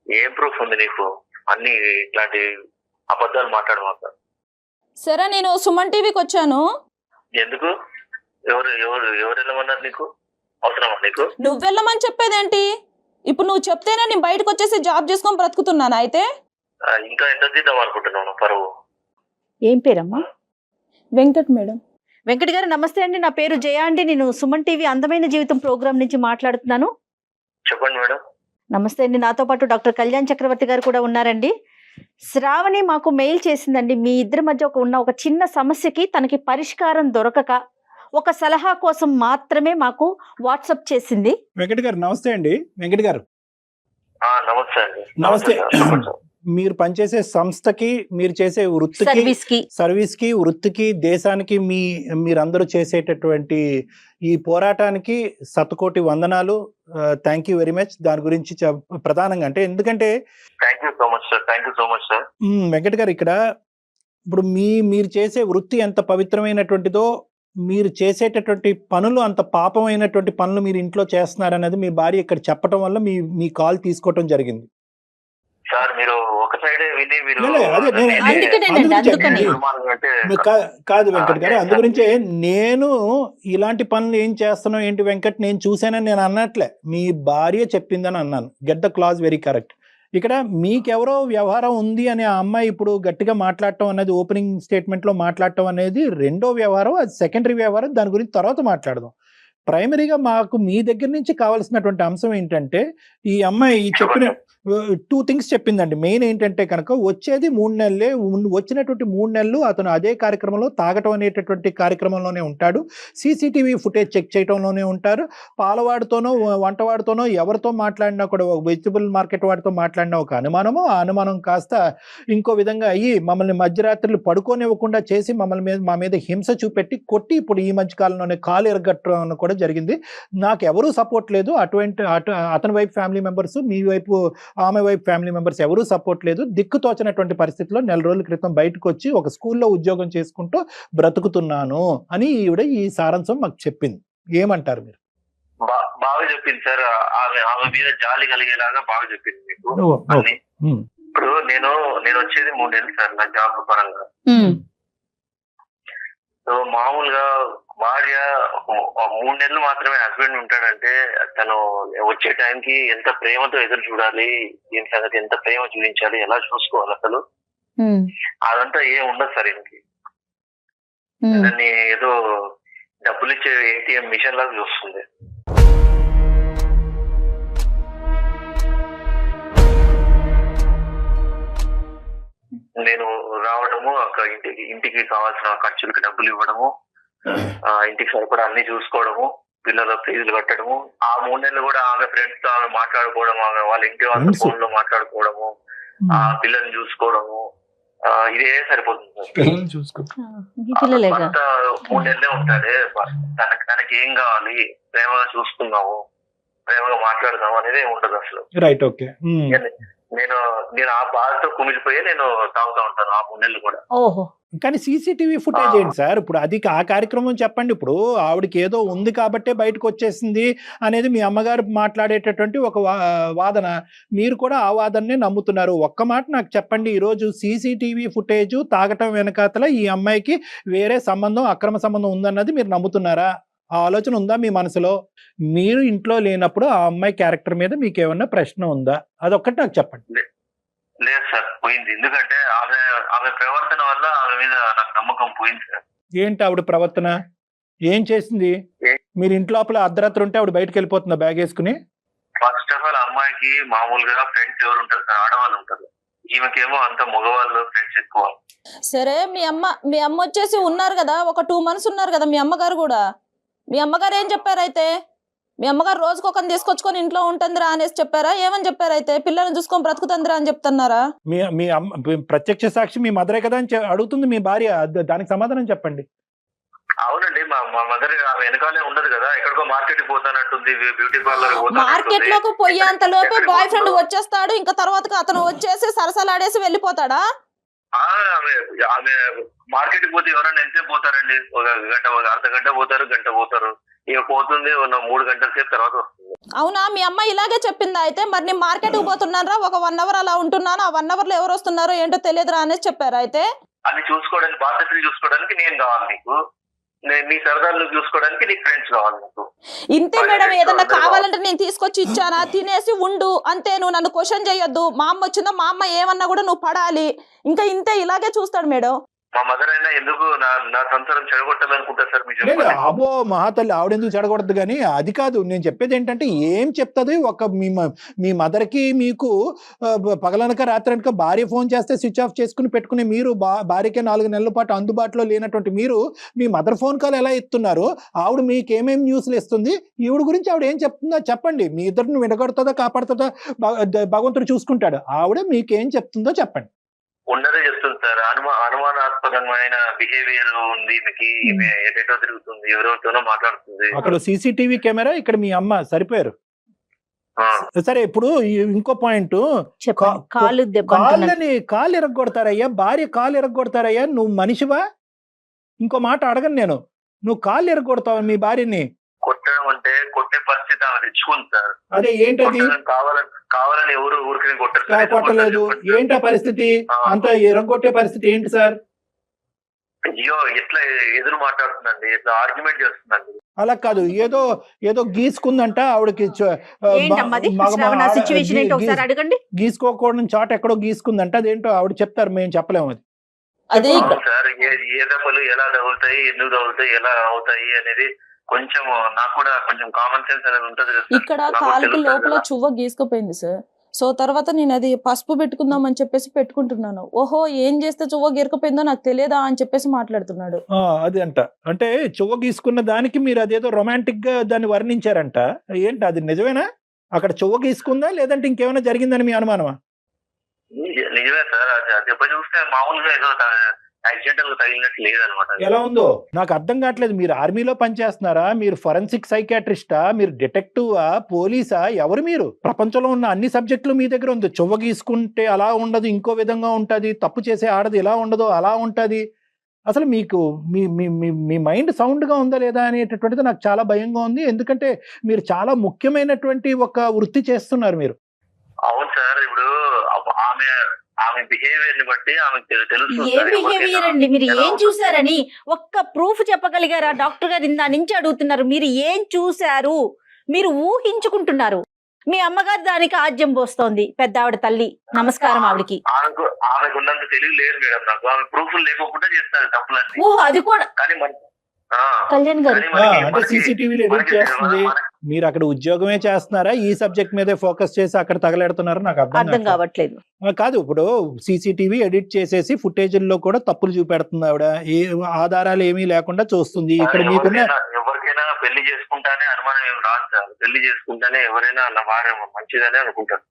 ఏం ప్రూఫ్ ఉంది నీకు? అన్ని ఇట్లాంటి అబద్ధాలు మాట్లాడమాక. సరే, నేను సుమన్ టీవీకి వచ్చాను. ఎందుకు? ఎవరు వెళ్ళమన్నారు నీకు? అవసరమా నీకు? నువ్వు వెళ్ళమని చెప్పేదేంటి? ఇప్పుడు నువ్వు చెప్తేనే నేను బయటకు వచ్చేసి జాబ్ చేసుకొని బ్రతుకుతున్నాను. అయితే ఇంకా ఎంత తీద్దాం అనుకుంటున్నావు పరువు? ఏం పేరమ్మా? వెంకట్ మేడం. వెంకట్ గారు నమస్తే అండి. నా పేరు జయ అండి. నేను సుమన్ టీవీ అందమైన జీవితం ప్రోగ్రామ్ నుంచి మాట్లాడుతున్నాను. చెప్పండి మేడం. నమస్తే అండి. నాతో పాటు డాక్టర్ కళ్యాణ్ చక్రవర్తి గారు కూడా ఉన్నారండి. శ్రావణి మాకు మెయిల్ చేసిందండి. మీ ఇద్దరి మధ్య ఉన్న ఒక చిన్న సమస్యకి తనకి పరిష్కారం దొరకక ఒక సలహా కోసం మాత్రమే మాకు వాట్సాప్ చేసింది. వెంకట్ గారు నమస్తే అండి. వెంకట్ గారు నమస్తే అండి. నమస్తే. మీరు పనిచేసే సంస్థకి, మీరు చేసే వృత్తికి, సర్వీస్కి, వృత్తికి, దేశానికి మీరందరూ చేసేటటువంటి ఈ పోరాటానికి శతకోటి వందనాలు. Thank you very much. దాని గురించి ప్రధానంగా అంటే ఎందుకంటే thank you so much sir. Venkat గారు ఇక్కడ ఇప్పుడు మీరు చేసే వృత్తి ఎంత పవిత్రమైనటువంటిదో, మీరు చేసేటటువంటి పనులు అంత పాపమైనటువంటి పనులు మీరు ఇంట్లో చేస్తున్నారనేది మీ భార్య ఇక్కడ చెప్పడం వల్ల మీ కాల్ తీసుకోవటం జరిగింది. సార్ మీరు ఒక సైడే విని మీరు లే, అదే నేను- అందుకనేనండి, అందుకని. అంటే కాదు వెంకట్ గారు, అందుగురించే నేను ఇలాంటి పనులు ఏం చేస్తున్నావు ఏంటి వెంకట్ నేను చూశానని నేను అన్నట్లే, మీ భార్య చెప్పిందని అన్నాను. Get the clause very correct. ఇక్కడ మీకెవరో వ్యవహారం ఉంది అని ఆ అమ్మాయి ఇప్పుడు గట్టిగా మాట్లాడటం అనేది, ఓపెనింగ్ స్టేట్మెంట్లో మాట్లాడటం అనేది రెండో వ్యవహారం, అది సెకండరీ వ్యవహారం. దాని గురించి తర్వాత మాట్లాడదాం. ప్రైమరీగా మాకు మీ దగ్గర నుంచి కావాల్సినటువంటి అంశం ఏంటంటే, ఈ అమ్మాయి చెప్పిన 2 థింగ్స్ చెప్పిందండి. మెయిన్ ఏంటంటే కనుక వచ్చేది 3 నెలలే, వచ్చినటువంటి 3 నెలలు అతను అదే కార్యక్రమంలో తాగటం అనేటటువంటి కార్యక్రమంలోనే ఉంటాడు, సీసీటీవీ ఫుటేజ్ చెక్ చేయడంలోనే ఉంటారు, పాలవాడితోనో వంటవాడితోనో ఎవరితో మాట్లాడినా కూడా, వెజిటబుల్ మార్కెట్ వాడితో మాట్లాడినా ఒక అనుమానము, ఆ అనుమానం కాస్త ఇంకో విధంగా అయ్యి మమ్మల్ని మధ్యరాత్రులు పడుకోనివ్వకుండా చేసి మా మీద హింస చూపెట్టి కొట్టి ఇప్పుడు ఈ మధ్య కాలంలోనే కాలు ఎరగట్టడం కూడా జరిగింది. నాకు ఎవరూ సపోర్ట్ లేదు, అతని వైపు ఫ్యామిలీ మెంబర్స్, మీ వైపు ఆమె వైపు ఫ్యామిలీ మెంబర్స్ ఎవరూ సపోర్ట్ లేదు. దిక్కుతోచినటువంటి పరిస్థితిలో 4 రోజుల క్రితం బయటకు వచ్చి ఒక స్కూల్లో ఉద్యోగం చేసుకుంటూ బ్రతుకుతున్నాను అని ఈవిడ ఈ సారాంశం మాకు చెప్పింది. ఏమంటారు మీరు? బాగా చెప్పింది సార్. ఆమె మీద జాలి కలిగేలాగా బాగా చెప్పింది మీకు అన్ని. ఇప్పుడు నేను వచ్చేది 3 నెలలు సార్ నా జాబ్ పరంగా. సో మామూలుగా భార్య 3 నెలలు మాత్రమే హస్బెండ్ ఉంటాడంటే తను వచ్చే టైంకి ఎంత ప్రేమతో ఎదురు చూడాలి, దీని సంగతి ఎంత ప్రేమ చూపించాలి, ఎలా చూసుకోవాలి అసలు అదంతా ఏం ఉండదు సార్. ఇంకి దాన్ని ఏదో డబ్బులు ఇచ్చే ఏటీఎం మిషన్ లాగా చూస్తుంది. నేను రావడము, అక్కడ ఇంటికి కావాల్సిన ఖర్చులకి డబ్బులు ఇవ్వడము, ఇంటికి సరిపడా అన్ని చూసుకోవడము, పిల్లల ఫీజులు కట్టడము, ఆ 3 నెలలు కూడా ఆమె ఫ్రెండ్స్ తో ఆమె మాట్లాడుకోవడం, ఆమె వాళ్ళ ఇంటి వాళ్ళ ఫోన్ లో మాట్లాడుకోవడము, ఆ పిల్లల్ని చూసుకోవడము, ఇదే సరిపోతుంది. 3 నెలలే ఉంటాడే, తనకి ఏం కావాలి, ప్రేమగా చూసుకుందాము, ప్రేమగా మాట్లాడదాము అనేది ఉండదు అసలు. Right, okay. నేను ఆ బాధతో కుమిలిపోయి నేను తాగుతా ఉంటాను ఆ 3 నెలలు కూడా. ఓహో, కానీ సీసీటీవీ ఫుటేజ్ ఏంటి సార్? ఇప్పుడు అది ఆ కార్యక్రమం చెప్పండి. ఇప్పుడు ఆవిడకి ఏదో ఉంది కాబట్టే బయటకు వచ్చేసింది అనేది మీ అమ్మగారు మాట్లాడేటటువంటి ఒక వాదన, మీరు కూడా ఆ వాదననే నమ్ముతున్నారు. ఒక్క మాట నాకు చెప్పండి, ఈరోజు సీసీటీవీ ఫుటేజ్ తాగటం వెనకాతల ఈ అమ్మాయికి వేరే సంబంధం, అక్రమ సంబంధం ఉందన్నది మీరు నమ్ముతున్నారా? ఆ ఆలోచన ఉందా మీ మనసులో? మీరు ఇంట్లో లేనప్పుడు ఆ అమ్మాయి క్యారెక్టర్ మీద మీకు ఏమన్నా ప్రశ్న ఉందా? అదొక్కటి నాకు చెప్పండి. లేదు సార్, పోయింది. ఎందుకంటే ఆమె ప్రవర్తన వల్ల ఆమె మీద నాకు నమ్మకం పోయింది సార్. ఏంటి ఆవిడ ప్రవర్తన? ఏం చేసింది? మీరు ఇంట్లో అర్ధరాత్రి ఉంటే ఆవిడ బయటకు వెళ్ళిపోతుందా బ్యాగ్ వేసుకుని? ఫస్ట్ ఆఫ్ ఆల్ అమ్మాయికి మామూలుగా ఫ్రెండ్స్ ఎవరు ఉంటారు సార్? ఆడవాళ్ళు ఉంటారు. ఈమెకేమో అంత మగవాళ్ళు ఫ్రెండ్స్ ఎక్కువ. సరే, మీ అమ్మ వచ్చేసి ఉన్నారు కదా, ఒక 2 months ఉన్నారు కదా మీ అమ్మగారు కూడా. మీ అమ్మగారు ఏం చెప్పారు అయితే? మీ అమ్మగారు రోజుకు ఒకరిని తీసుకొచ్చుకొని ఇంట్లో ఉంటుందిరా అనేసి చెప్పారా? ఏమని చెప్పారు అయితే? పిల్లల్ని చూసుకొని బ్రతుకుతుందిరా అని చెప్తున్నారా? మీ అమ్మ ప్రత్యక్ష సాక్షి మీ మదరే కదా అని అడుగుతుంది మీ భార్య, దానికి సమాధానం చెప్పండి. అవునండి, మా మదర్ ఆమె వెనకాలే ఉండదు కదా, ఎక్కడికో మార్కెట్ కి పోతానంటుంది, బ్యూటీ పార్లర్ మార్కెట్ లోకి పోయేంత లోపే బాయ్ ఫ్రెండ్ వచ్చేస్తాడు, ఇంకా తర్వాత అతను వచ్చేసి సరసలాడేసి వెళ్ళిపోతాడా? ఆమె మార్కెట్ కి పోతే ఎవరైనా ఎంతసేపు పోతారండి? ఒక గంట, అర్ధ గంట పోతారు, గంట పోతారు, ఇక పోతుంది 3 గంటల సేపు తర్వాత వస్తుంది. అవునా? మీ అమ్మ ఇలాగే చెప్పిందా అయితే? మరి నేను మార్కెట్ కి పోతున్నారా, ఒక 1 hour అలా ఉంటున్నాను, ఆ 1 hour లో ఎవరు వస్తున్నారో ఏంటో తెలియదురా అనేసి చెప్పారా అయితే? అన్ని చూసుకోవడానికి, బాధ్యతలు చూసుకోవడానికి నేను కావాలి నీకు, నీ సరదాలు చూసుకోవడానికి నీకు ఫ్రెండ్స్ కావాలి నీకు. ఇంతే మేడం, ఏదన్నా కావాలంటే నేను తీసుకొచ్చి ఇచ్చానా, తినేసి ఉండు అంతే, నువ్వు నన్ను క్వశ్చన్ చేయొద్దు. మా అమ్మ వచ్చిందో మా అమ్మ ఏమన్నా కూడా నువ్వు పడాలి, ఇంకా ఇంతే, ఇలాగే చూస్తాడు మేడం. మా మదర్ అయినా ఎందుకు నా సంసారం చెడగొట్టాలనుకుంటా సార్? మీరు అబ్బో మహాతల్లి, ఆవిడెందుకు చెడగొడద్దు కానీ అది కాదు నేను చెప్పేది. ఏంటంటే ఏం చెప్తుంది ఒక మీ మదర్కి మీకు పగలనక రాత్రనక భార్య ఫోన్ చేస్తే స్విచ్ ఆఫ్ చేసుకుని పెట్టుకుని మీరు భార్యకే 4 నెలల పాటు అందుబాటులో లేనటువంటి మీరు మీ మదర్ ఫోన్ కాల్ ఎలా ఎత్తున్నారు? ఆవిడ మీకు ఏమేమి న్యూస్లు ఇస్తుంది? ఈవిడ గురించి ఆవిడ ఏం చెప్తుందో చెప్పండి. మీ ఇద్దరిని విడగొడుతుందా కాపాడుతుందా భగవంతుడు చూసుకుంటాడు. ఆవిడ మీకేం చెప్తుందో చెప్పండి. ఉన్నదే చెప్తుంది సార్. అనుమానాస్పదమైన బిహేవియర్ ఉంది మీకు, ఎటో తిరుగుతుంది, ఎవరెవరితోనో మాట్లాడుతుంది. అక్కడ సీసీటీవీ కెమెరా, ఇక్కడ మీ అమ్మ సరిపోయారు. సరే, ఇప్పుడు ఇంకో పాయింట్, కాళ్ళు ఎరగొడతారయ్యా, భార్య కాళ్ళు ఎరగొడతారయ్యా, నువ్వు మనిషివా? ఇంకో మాట అడగను నేను, నువ్వు కాళ్ళు ఎరగొడతావు మీ భార్యని? కొట్టడం అంటే కొట్టే పరిస్థితి ఆమె తెచ్చుకోండి సార్. అదే ఏంటది? కావాలని ఎవరు ఊరికి కొట్టరు. కొట్టలేదు. ఏంటా పరిస్థితి? అంత ఎరగొట్టే పరిస్థితి ఏంటి సార్? అయ్యో ఎట్లా ఎదురు మాట్లాడుతుందండి, ఎట్లా ఆర్గ్యుమెంట్ చేస్తుందండి. అలా కాదు, ఏదో ఏదో గీసుకుందంట ఆవిడకి ఏంటమ్మది శ్రావణ సిచ్యువేషన్ ఏంటో ఒకసారి అడగండి. గీసుకోకూడని చోట ఎక్కడో గీసుకుందంట. అదేంటో ఆవిడ చెప్తారు, మేము చెప్పలేము అది. అదే సార్ ఏ దెబ్బలు ఎలా తగులుతాయి, ఎందుకు తగులుతాయి, ఎలా అవుతాయి అనేది కొంచెం నాకు కూడా కొంచెం కామన్ సెన్స్ అనేది ఉంటది కదా. ఇక్కడ కాలుకి లోపల చువ్వ గీసుకుపోయింది సార్. సో తర్వాత నేను అది పసుపు పెట్టుకుందాం అని చెప్పేసి పెట్టుకుంటున్నాను. ఓహో ఏం చేస్తే చువ్వ గీరకపోయిందో నాకు తెలియదా అని చెప్పేసి మాట్లాడుతున్నాడు. అది అంట. అంటే చువ్వ గీసుకున్న దానికి మీరు అదేదో రొమాంటిక్ గా దాన్ని వర్ణించారంట. ఏంటి అది నిజమేనా? అక్కడ చువ్వ గీసుకుందా లేదంటే ఇంకేమైనా జరిగిందని మీ అనుమానమా? నిజమే సార్, అది దెబ్బ చూస్తే మామూలుగా ఏదో యాక్సిడెంటల్ గా తగిలినట్టు లేదనమాట. ఎలా ఉందో నాకు అర్థం కావట్లేదు. మీరు ఆర్మీలో పనిచేస్తున్నారా? మీరు ఫోరెన్సిక్ సైకాట్రిస్టా? మీరు డిటెక్టివా? పోలీసా? ఎవరు మీరు? ప్రపంచంలో ఉన్న అన్ని సబ్జెక్టులు మీ దగ్గర ఉంది. చువ్వ గీసుకుంటే అలా ఉండదు, ఇంకో విధంగా ఉంటది. తప్పు చేసే ఆడది ఎలా ఉండదో అలా ఉంటది. అసలు మీకు మీ మీ మీ మైండ్ సౌండ్గా ఉందా లేదా అనేటటువంటిది నాకు చాలా భయంగా ఉంది. ఎందుకంటే మీరు చాలా ముఖ్యమైనటువంటి ఒక వృత్తి చేస్తున్నారు మీరు. అవును సార్, ఇప్పుడు ఆమె బిహేవియర్ ని బట్టి ఆమెకు తెలుసు. ఏ బిహేవియర్ అండి? మీరు ఏం చూసారని ఒక్క ప్రూఫ్ చెప్పగలిగారా? డాక్టర్ గారు ఇందా నుంచి అడుగుతున్నారు, మీరు ఏం చూశారు? మీరు ఊహించుకుంటున్నారు. మీ అమ్మగారు దానికి ఆజ్యం పోస్తోంది, పెద్ద ఆవిడ తల్లి. నమస్కారం ఆవిడకి. ఆమెకు ఉన్నంత తెలివి లేదు మేడం నాకు. ఆమె ప్రూఫ్ లేకుండా చేస్తారు తప్పులన్నీ. ఓ అది కూడా కానీ కళ్యాణ్ గారు అంటే సీసీటీవీలో ఎడిట్ చేస్తుంది. మీరు అక్కడ ఉద్యోగమే చేస్తున్నారా? ఈ సబ్జెక్ట్ మీదే ఫోకస్ చేసి అక్కడ తగలెడుతున్నారా? నాకు అర్థం కావట్లేదు. కాదు, ఇప్పుడు సీసీటీవీ ఎడిట్ చేసేసి ఫుటేజ్ల్లో కూడా తప్పులు చూపెడుతుంది ఆవిడ. ఏ ఆధారాలు ఏమీ లేకుండా చూస్తుంది. ఇక్కడ మీకున్న ఎవరికైనా పెళ్లి చేసుకుంటానే అనుమానం ఏమి రాదు సార్. పెళ్లి చేసుకుంటానే ఎవరైనా నా భార్య మంచిదనే అనుకుంటారు.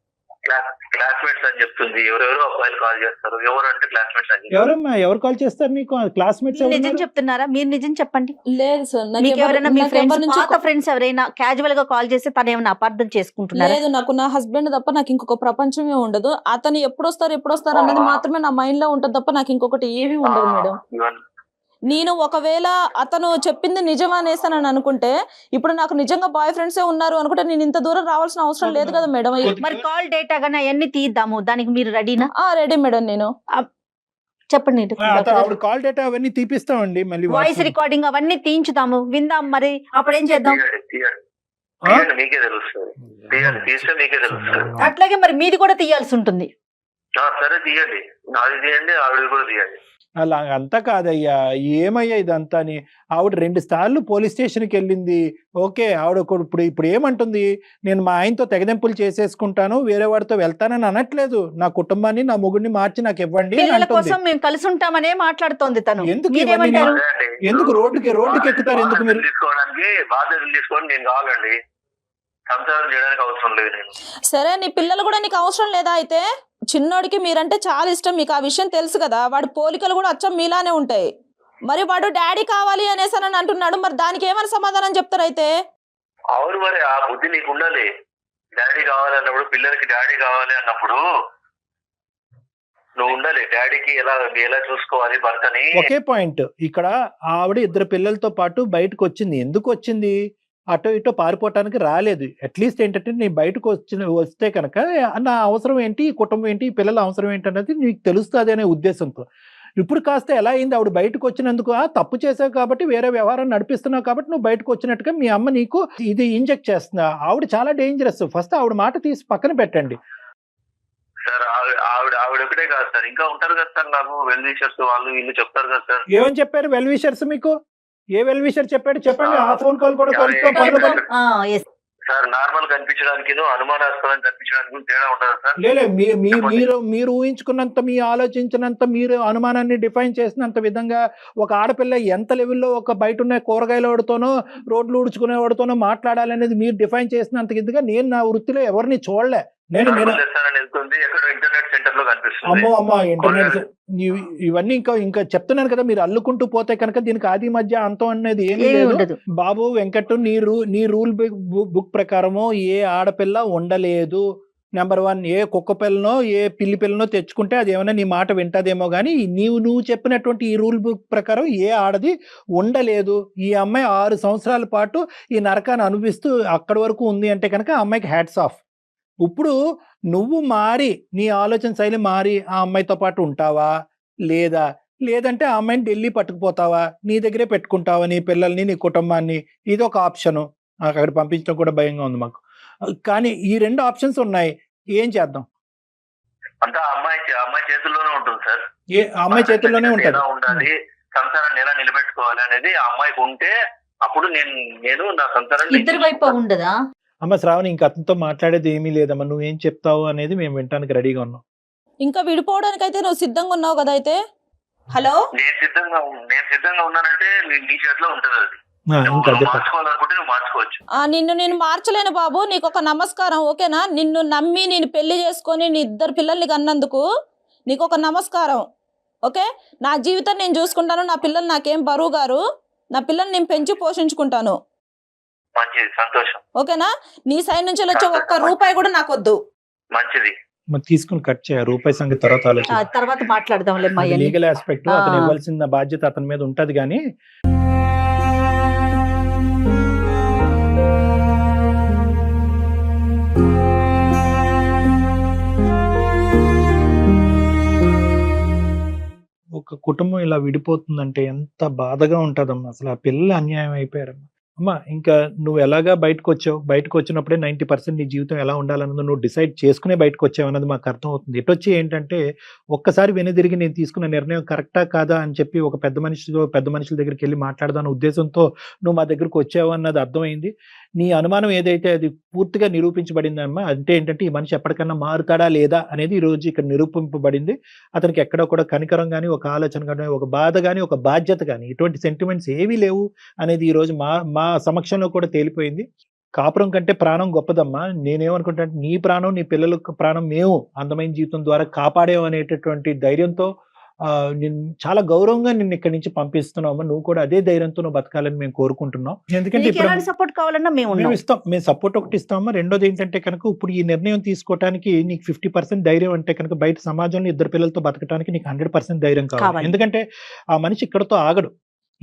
క్లాస్మేట్స్ అని చెప్తుంది. ఎవరెవరో అబ్బాయిలు కాల్ చేస్తారు. ఎవరంటే క్లాస్మేట్స్ అని. ఎవరమ్మా ఎవరు కాల్ చేస్తారు నీకు? క్లాస్మేట్స్ నిజం చెప్తున్నారా? మీరు నిజం చెప్పండి. లేదు సార్, మీకు ఎవరైనా మీ ఫ్రెండ్స్, పాత ఫ్రెండ్స్ ఎవరైనా క్యాజువల్ గా కాల్ చేస్తే తను ఏమైనా అపార్థం చేసుకుంటున్నారా? లేదు, నాకు నా హస్బెండ్ తప్ప నాకు ఇంకొక ప్రపంచమే ఉండదు. అతను ఎప్పుడు వస్తారు అన్నది మాత్రమే నా మైండ్ లో ఉంటది తప్ప నాకు ఇంకొకటి ఏమీ ఉండదు మేడం. నేను ఒకవేళ అతను చెప్పింది నిజం అనేసానని అనుకుంటే, ఇప్పుడు నాకు నిజంగా బాయ్ ఫ్రెండ్సే ఉన్నారు అనుకుంటే నేను ఇంత దూరం రావాల్సిన అవసరం లేదు కదా మేడం. మరి కాల్ డేటా గానీ అవన్నీ తీద్దాము, దానికి మీరు రెడీనా? Ready madam. నేను చెప్పండి. కాల్ డేటా అవన్నీ తీపిస్తామండి. మళ్ళీ వాయిస్ రికార్డింగ్ అవన్నీ తీయించుదాము, విందాం. మరి అప్పుడేం చేద్దాం? మీకే తెలుస్తుంది. తీస్తే మీకే తెలుస్తుంది. అట్లాగే మరి మీది కూడా తీయాల్సి ఉంటుంది. సరే తీయండి, నాది తీయండి, ఆవిడ కూడా తీయండి. అలా అంతా కాదయ్యా, ఏమయ్యా ఇదంతా అని. ఆవిడ 2 సార్లు పోలీస్ స్టేషన్కి వెళ్ళింది. ఓకే, ఆవిడ ఇప్పుడు ఏమంటుంది? నేను మా ఆయనతో తెగదెంపులు చేసేసుకుంటాను, వేరే వాడితో వెళ్తానని అనట్లేదు. నా కుటుంబాన్ని, నా మొగుడిని మార్చి నాకు ఇవ్వండి పిల్లల కోసం మేము కలిసి ఉంటామనే మాట్లాడుతోంది తను. ఎందుకు రోడ్డుకి ఎక్కుతారు? ఎందుకు మీరు తీసుకోవడానికి బాధ్యతలు తీసుకోండి. నేను కావాలండి, సంసారం చేయడానికి అవసరం లేదు నేను. సరే, నీ పిల్లలు కూడా నీకు అవసరం లేదా? అయితే చిన్నోడికి మీరంటే చాలా ఇష్టం, మీకు ఆ విషయం తెలుసు కదా. వాడి పోలికలు కూడా అచ్చం మీలానే ఉంటాయి. మరి వాడు డాడీ కావాలి అనేసి అని అంటున్నాడు. మరి దానికి ఏమైనా సమాధానం చెప్తారు? అయితే అవును, మరి ఆ బుద్ధి నీకు ఉండాలి. డాడీ కావాలన్నప్పుడు, పిల్లలకి డాడీ కావాలి అన్నప్పుడు నువ్వు ఉండాలి. డాడీకి ఎలా చూసుకోవాలి భర్తని. ఒకే పాయింట్. ఇక్కడ ఆవిడ 2 పిల్లలతో పాటు బయటకు వచ్చింది. ఎందుకు వచ్చింది? అటో ఇటో పారిపోవటానికి రాలేదు. అట్లీస్ట్ ఏంటంటే నేను బయటకు వస్తే కనుక నా అవసరం ఏంటి, ఈ కుటుంబం ఏంటి, ఈ పిల్లల అవసరం ఏంటి అన్నది నీకు తెలుస్తుంది అనే ఉద్దేశంతో. ఇప్పుడు కాస్త ఎలా అయింది? ఆవిడ బయటకు వచ్చినందుకు తప్పు చేసావు కాబట్టి, వేరే వ్యవహారం నడిపిస్తున్నావు కాబట్టి నువ్వు బయటకు వచ్చినట్టుగా మీ అమ్మ నీకు ఇది ఇంజెక్ట్ చేస్తున్నా. ఆవిడ చాలా డేంజరస్. ఫస్ట్ ఆవిడ మాట తీసి పక్కన పెట్టండి సార్. ఆవిడ ఒకటే కాదు సార్, ఇంకా ఉంటారు కదా సార్. నాకు వెల్ విషర్స్ వాళ్ళు వీళ్ళు చెప్తారు కదా సార్. ఏమని చెప్పారు వెల్ విషర్స్ మీకు? ఏ వెల్ విషర్ చెప్పాడు చెప్పండి. ఆ ఫోన్ కాల్ కూడా సార్ నార్మల్ కనిపించడానికి, అనుమానాస్పదం కనిపించడానికి తేడా ఉంటుందా సార్? లేదు, మీరు ఊహించుకున్నంత, మీ ఆలోచించినంత, మీరు అనుమానాన్ని డిఫైన్ చేసినంత విధంగా ఒక ఆడపిల్ల ఎంత లెవెల్లో ఒక బయట ఉన్న కూరగాయలవాడితోనో, రోడ్లు ఊడ్చుకునేవాడితోనో మాట్లాడాలనేది మీరు డిఫైన్ చేసినంత ఇదిగా నేను నా వృత్తిలో ఎవరిని చూడలే. ఇంటర్నెట్ సెంటర్ లో కనిపిస్తుంది. అమ్మో ఇంటర్నెట్ ఇవన్నీ ఇంకా చెప్తున్నాను కదా. మీరు అల్లుకుంటూ పోతే కనుక దీనికి ఆది మధ్య అంతం అనేది ఏమీ లేదు. బాబు వెంకట్, నీ రూల్ బుక్ ప్రకారము ఏ ఆడపిల్ల ఉండలేదు. నెంబర్ 1 ఏ కుక్క పిల్లనో ఏ పిల్లి పిల్లనో తెచ్చుకుంటే అది ఏమైనా నీ మాట వింటదేమో కానీ నువ్వు చెప్పినటువంటి ఈ రూల్ బుక్ ప్రకారం ఏ ఆడది ఉండలేదు. ఈ అమ్మాయి 6 సంవత్సరాల పాటు ఈ నరకాన్ని అనుభవిస్తూ అక్కడి వరకు ఉంది అంటే కనుక ఆ అమ్మాయికి హ్యాట్స్ ఆఫ్. ఇప్పుడు నువ్వు మారి నీ ఆలోచన శైలి మారి ఆ అమ్మాయితో పాటు ఉంటావా లేదంటే ఆ అమ్మాయిని ఢిల్లీ పట్టుకుపోతావా, నీ దగ్గరే పెట్టుకుంటావా నీ పిల్లల్ని నీ కుటుంబాన్ని? ఇది ఒక ఆప్షను. అక్కడ పంపించడం కూడా భయంగా ఉంది మాకు. కానీ ఈ 2 ఆప్షన్స్ ఉన్నాయి, ఏం చేద్దాం? అంతా అమ్మాయి చేతుల్లోనే ఉంటుంది సార్. అమ్మాయి చేతుల్లోనే ఉంటుంది. ఎలా ఉండాలి, సంసారాన్ని ఎలా నిలబెట్టుకోవాలి అనేది ఆ అమ్మాయికి ఉంటే అప్పుడు నేను నా సంసారాన్ని ఇద్దరి వైపు ఉండదా? అమ్మ శ్రావణి, ఇంక అతనితో మాట్లాడేది ఏమీ లేదమ్మా, నువ్వేం చెప్తావు అనేది మేము వినడానికి రెడీగా ఉన్నాం. ఇంకా విడిపోవడానికి అయితే నువ్వు సిద్ధంగా ఉన్నావు కదా? అయితే హలో, నేను సిద్ధంగా ఉన్నానంటే నీ చేతిలో ఉంటుంది అది. ఇంకా అదే మార్చుకోవాలనుకుంటే నువ్వు మార్చుకోవచ్చు. నేను మార్చలేను బాబు, నీకు ఒక నమస్కారం, ఓకేనా? నిన్ను నమ్మి నేను పెళ్లి చేసుకొని నీ 2 పిల్లల్ని కన్నందుకు నీకు ఒక నమస్కారం, ఓకే? నా జీవితం నేను చూసుకుంటాను, నా పిల్లలు నాకేం బరువు గారు, నా పిల్లల్ని నేను పెంచి పోషించుకుంటాను, మంచిది, సంతోషం, ఓకేనా? నీ సైడ్ నుంచి వచ్చే ఒక్క రూపాయి కూడా నాకు వద్దు. మంచిది. తీసుకుని కట్ చేయ రూపాయి సంగతి తర్వాత ఆలోచించు. తర్వాత మాట్లాడదాంలే. లీగల్ ఆస్పెక్ట్ అతను ఇవ్వాల్సిన బాధ్యత అతని మీద ఉంటది. కానీ ఒక కుటుంబం ఇలా విడిపోతుందంటే ఎంత బాధగా ఉంటదమ్మా. అసలు ఆ పిల్లలు అన్యాయం అయిపోయారమ్మా. అమ్మా, ఇంకా నువ్వు ఎలాగా బయటకు వచ్చినప్పుడే 90% నీ జీవితం ఎలా ఉండాలన్నది నువ్వు డిసైడ్ చేసుకునే బయటకు వచ్చావు అన్నది మాకు అర్థం అవుతుంది. ఎటొచ్చి ఏంటంటే ఒక్కసారి వెనుదిరిగి నేను తీసుకున్న నిర్ణయం కరెక్టా కాదా అని చెప్పి ఒక పెద్ద మనుషుల దగ్గరికి వెళ్ళి మాట్లాడదాని ఉద్దేశంతో నువ్వు మా దగ్గరకు వచ్చావు అన్నది అర్థమైంది. నీ అనుమానం ఏదైతే అది పూర్తిగా నిరూపించబడిందమ్మా. అంటే ఏంటంటే ఈ మనిషి ఎప్పటికన్నా మారుతాడా లేదా అనేది ఈ రోజు ఇక్కడ నిరూపింపబడింది. అతనికి ఎక్కడో కూడా కనికరం కానీ, ఒక ఆలోచన కానీ, ఒక బాధ కానీ, ఒక బాధ్యత కానీ, ఇటువంటి సెంటిమెంట్స్ ఏవీ లేవు అనేది ఈ రోజు మా సమక్షంలో కూడా తేలిపోయింది. కాపురం కంటే ప్రాణం గొప్పదమ్మా. నేనేమనుకుంటా, నీ ప్రాణం నీ పిల్లల ప్రాణం మేము అందమైన జీవితం ద్వారా కాపాడేవు అనేటటువంటి ధైర్యంతో నేను చాలా గౌరవంగా నిన్ను ఇక్కడి నుంచి పంపిస్తున్నాము. నువ్వు కూడా అదే ధైర్యంతో నువ్వు బతకాలని మేము కోరుకుంటున్నాం. ఎందుకంటే ఇప్పుడు సపోర్ట్ కావాలన్నా మేము ఇస్తాం, మేము సపోర్ట్ ఒకటి ఇస్తామా. రెండోది ఏంటంటే కనుక ఇప్పుడు ఈ నిర్ణయం తీసుకోవడానికి నీకు 50% ధైర్యం అంటే కనుక బయట సమాజంలో 2 పిల్లలతో బతకడానికి నీకు 100% ధైర్యం కావాలి. ఎందుకంటే ఆ మనిషి ఇక్కడతో ఆగడు.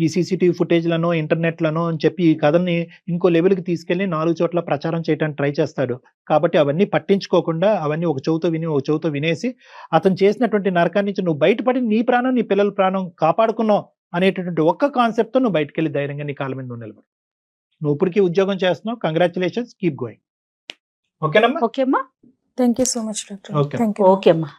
ఈ సీసీటీవీ ఫుటేజ్లను, ఇంటర్నెట్లను అని చెప్పి ఈ కథని ఇంకో లెవెల్కి తీసుకెళ్లి 4 చోట్ల ప్రచారం చేయడానికి ట్రై చేస్తాడు. కాబట్టి అవన్నీ పట్టించుకోకుండా అవన్నీ ఒక చెవుతో వినేసి అతను చేసినటువంటి నరకాన్ని నుంచి నువ్వు బయటపడి నీ ప్రాణం నీ పిల్లల ప్రాణం కాపాడుకున్నావు అనేటటువంటి ఒక్క కాన్సెప్ట్తో నువ్వు బయటకు వెళ్ళి ధైర్యంగా నీ కాళ్ళ మీద నువ్వు నిలబడు. నువ్వు ఇప్పటికీ ఉద్యోగం చేస్తున్నావు, కంగ్రాచులేషన్స్, కీప్ గోయింగ్. ఓకేనమ్మా? ఓకేమ్మా, thank you so much doctor. Okay. Thank you. ఓకేమ్మా.